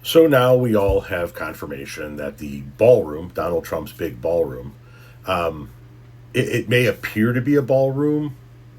So now we all have confirmation that the ballroom, Donald Trump's big ballroom, it may appear to be a ballroom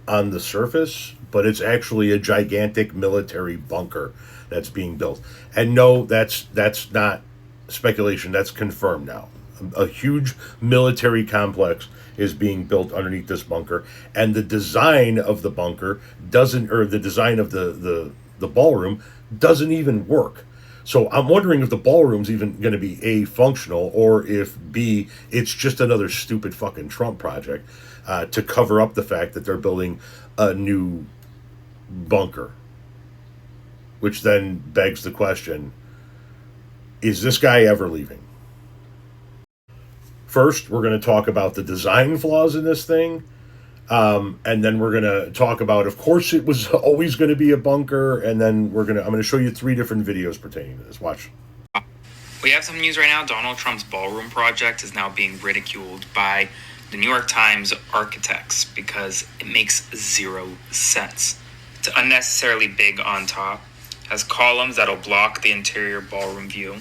on the surface, but it's actually a gigantic military bunker that's being built. And no, that's not speculation. That's confirmed now. A huge military complex is being built underneath this bunker, and the design of the bunker doesn't, or the design of the ballroom doesn't even work. So I'm wondering if the ballroom's even going to be A, functional, or if B, it's just another stupid fucking Trump project to cover up the fact that they're building a new bunker. Which then begs the question, is this guy ever leaving? First, we're going to talk about the design flaws in this thing. And then we're going to talk about, of course, it was always going to be a bunker. And then I'm going to show you 3 different videos pertaining to this. Watch. We have some news right now. Donald Trump's Ballroom project is now being ridiculed by the New York Times architects because it makes zero sense. It's unnecessarily big on top, has columns that'll block the interior ballroom view.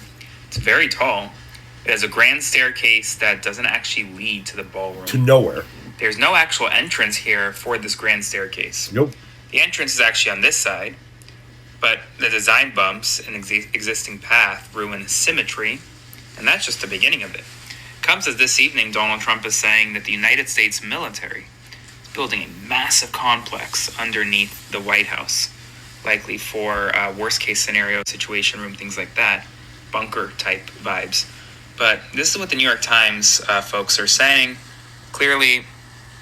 It's very tall. It has a grand staircase that doesn't actually lead to the ballroom. To nowhere. There's no actual entrance here for this grand staircase. Nope. The entrance is actually on this side, but the design bumps and existing path ruin symmetry, and that's just the beginning of it. Comes as this evening, Donald Trump is saying that the United States military is building a massive complex underneath the White House, likely for worst-case scenario, situation room, things like that, bunker-type vibes. But this is what the New York Times folks are saying. Clearly,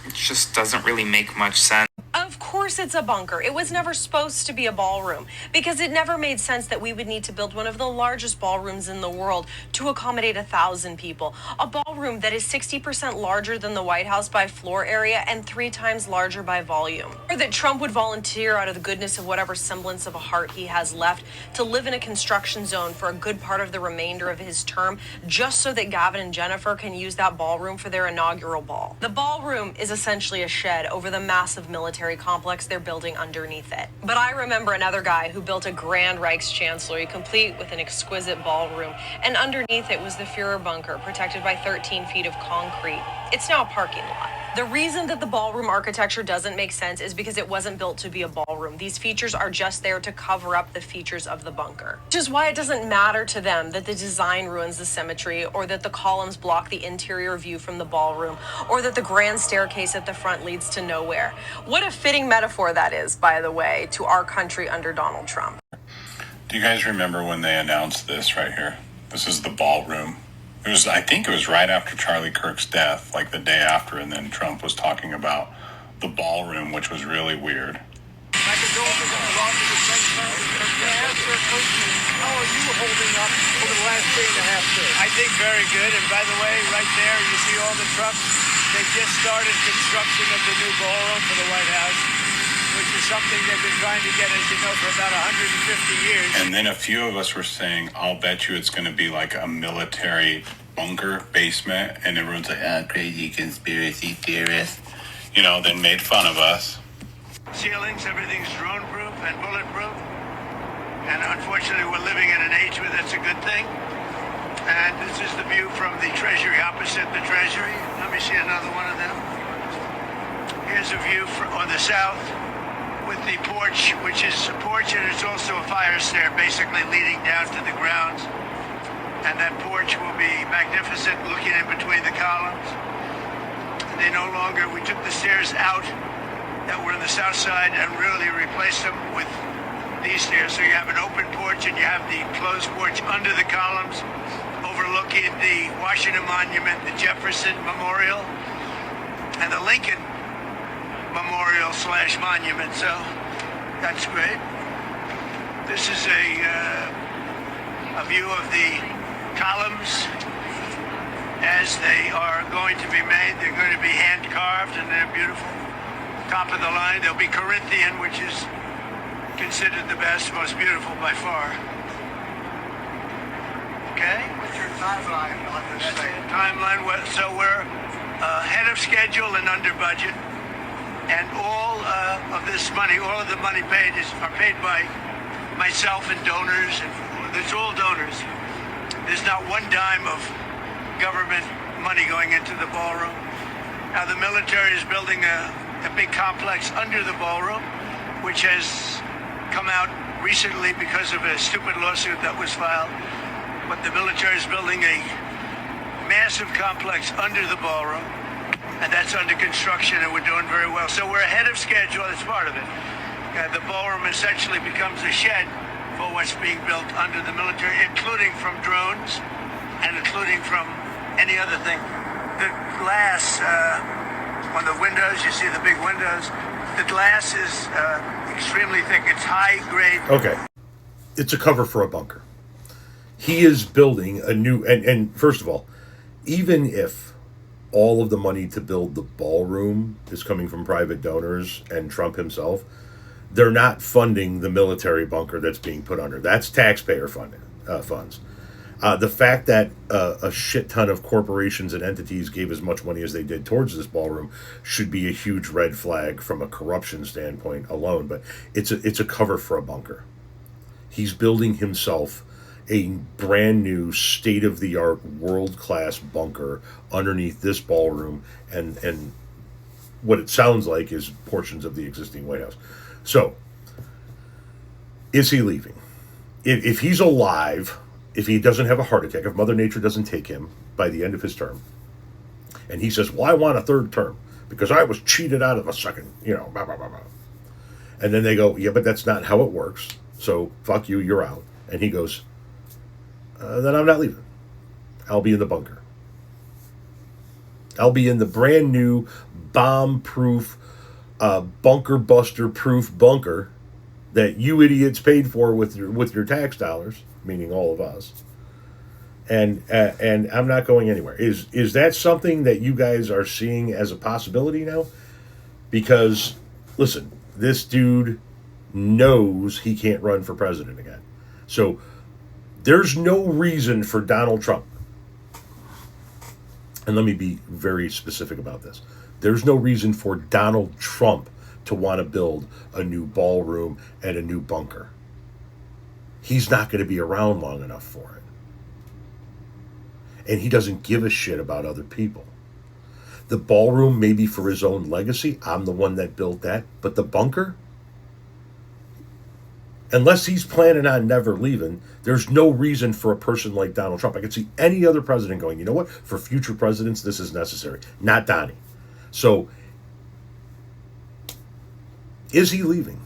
it just doesn't really make much sense. Of course it's a bunker. It was never supposed to be a ballroom because it never made sense that we would need to build one of the largest ballrooms in the world to accommodate 1,000 people. A ballroom that is 60% larger than the White House by floor area and 3 times larger by volume. Or that Trump would volunteer out of the goodness of whatever semblance of a heart he has left to live in a construction zone for a good part of the remainder of his term just so that Gavin and Jennifer can use that ballroom for their inaugural ball. The ballroom is essentially a shed over the massive military complex they're building underneath it. But I remember another guy who built a grand Reich's Chancellery complete with an exquisite ballroom, and underneath it was the Führer bunker protected by 13 feet of concrete. It's now a parking lot. The reason that the ballroom architecture doesn't make sense is because it wasn't built to be a ballroom. These features are just there to cover up the features of the bunker. Which is why it doesn't matter to them that the design ruins the symmetry, or that the columns block the interior view from the ballroom, or that the grand staircase at the front leads to nowhere. What a fitting metaphor that is, by the way, to our country under Donald Trump. Do you guys remember when they announced this right here? This is the ballroom. I think it was right after Charlie Kirk's death, like the day after, and then Trump was talking about the ballroom, which was really weird. My condolences on the loss of the French How are you holding up over the last 3.5 days? I think very good. And by the way, right there, you see all the trucks. They just started construction of the new ballroom for the White House, which is something they've been trying to get, as you know, for about 150 years. And then a few of us were saying, I'll bet you it's going to be like a military bunker basement. And everyone's like, crazy conspiracy theorist. You know, then made fun of us. Ceilings, everything's drone-proof and bulletproof. And unfortunately, we're living in an age where that's a good thing. And this is the view from the Treasury, opposite the Treasury. Let me see another one of them. Here's a view on the south with the porch, which is a porch, and it's also a fire stair, basically leading down to the grounds. And that porch will be magnificent, looking in between the columns. And they no longer, we took the stairs out that were on the south side and really replaced them with these stairs. So you have an open porch and you have the closed porch under the columns, overlooking the Washington Monument, the Jefferson Memorial, and the Lincoln Memorial / Monument. So that's great. This is a view of the columns as they are going to be made. They're going to be hand carved and they're beautiful. Top of the line, there'll be Corinthian, which is considered the best, most beautiful by far. Okay? What's your timeline on this thing? Timeline, so we're ahead of schedule and under budget. And all of this money, all of the money paid are paid by myself and donors. And it's all all donors. There's not one dime of government money going into the ballroom. Now the military is building a big complex under the ballroom, which has come out recently because of a stupid lawsuit that was filed. But the military is building a massive complex under the ballroom, and that's under construction, and we're doing very well. So we're ahead of schedule. That's part of it. The ballroom essentially becomes a shed for what's being built under the military, including from drones and including from any other thing. The glass on the windows, you see the big windows, the glass is extremely thick. It's high grade. Okay. It's a cover for a bunker. He is building a new, and first of all, even if all of the money to build the ballroom is coming from private donors and Trump himself, they're not funding the military bunker that's being put under. That's taxpayer funding funds. The fact that a shit ton of corporations and entities gave as much money as they did towards this ballroom should be a huge red flag from a corruption standpoint alone. But it's a cover for a bunker. He's building himself a brand new, state-of-the-art, world-class bunker underneath this ballroom and what it sounds like is portions of the existing White House. So, is he leaving? If he's alive, if he doesn't have a heart attack, if Mother Nature doesn't take him by the end of his term, and he says, well, I want a third term because I was cheated out of a second, blah, blah, blah, blah. And then they go, yeah, but that's not how it works. So, fuck you, you're out. And he goes, then I'm not leaving. I'll be in the bunker. I'll be in the brand new bomb-proof, bunker buster-proof bunker that you idiots paid for with your tax dollars, meaning all of us. And I'm not going anywhere. Is that something that you guys are seeing as a possibility now? Because listen, this dude knows he can't run for president again. So there's no reason for Donald Trump. And let me be very specific about this. There's no reason for Donald Trump to want to build a new ballroom and a new bunker. He's not going to be around long enough for it. And he doesn't give a shit about other people. The ballroom may be for his own legacy. I'm the one that built that. But the bunker, unless he's planning on never leaving, there's no reason for a person like Donald Trump. I could see any other president going, you know what? For future presidents, this is necessary. Not Donnie. So, is he leaving?